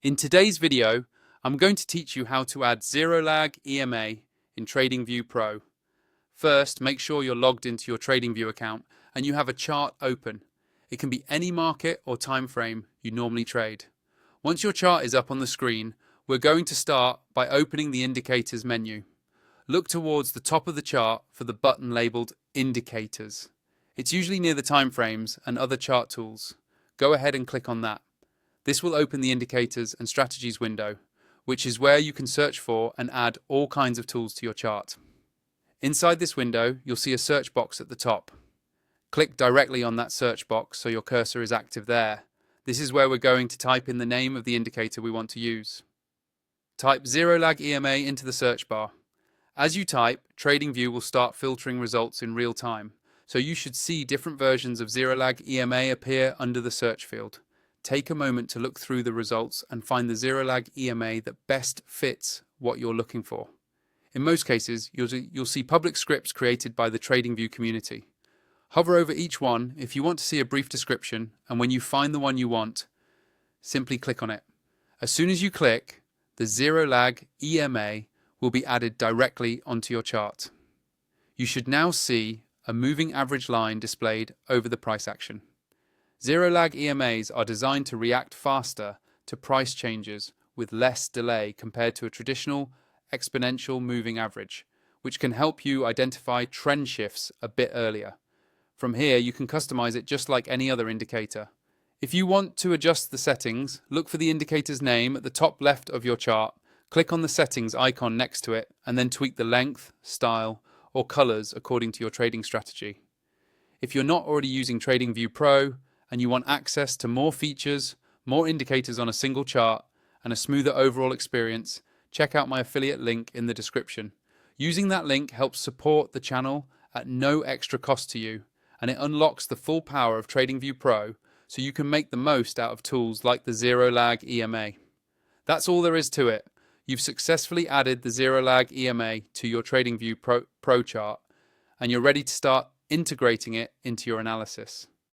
In today's video, I'm going to teach you how to add Zero Lag EMA in TradingView Pro. First, make sure you're logged into your TradingView account and you have a chart open. It can be any market or time frame you normally trade. Once your chart is up on the screen, we're going to start by opening the Indicators menu. Look towards the top of the chart for the button labeled Indicators. It's usually near the time frames and other chart tools. Go ahead and click on that. This will open the Indicators and Strategies window, which is where you can search for and add all kinds of tools to your chart. Inside this window, you'll see a search box at the top. Click directly on that search box so your cursor is active there. This is where we're going to type in the name of the indicator we want to use. Type Zero Lag EMA into the search bar. As you type, TradingView will start filtering results in real time, so you should see different versions of Zero Lag EMA appear under the search field. Take a moment to look through the results and find the Zero Lag EMA that best fits what you're looking for. In most cases, you'll see public scripts created by the TradingView community. Hover over each one if you want to see a brief description, and when you find the one you want, simply click on it. As soon as you click, the Zero Lag EMA will be added directly onto your chart. You should now see a moving average line displayed over the price action. Zero Lag EMAs are designed to react faster to price changes with less delay compared to a traditional exponential moving average, which can help you identify trend shifts a bit earlier. From here, you can customize it just like any other indicator. If you want to adjust the settings, look for the indicator's name at the top left of your chart, click on the settings icon next to it, and then tweak the length, style, or colors according to your trading strategy. If you're not already using TradingView Pro and you want access to more features, more indicators on a single chart, and a smoother overall experience, check out my affiliate link in the description. Using that link helps support the channel at no extra cost to you, and it unlocks the full power of TradingView Pro so you can make the most out of tools like the Zero Lag EMA. That's all there is to it. You've successfully added the Zero Lag EMA to your TradingView Pro chart, and you're ready to start integrating it into your analysis.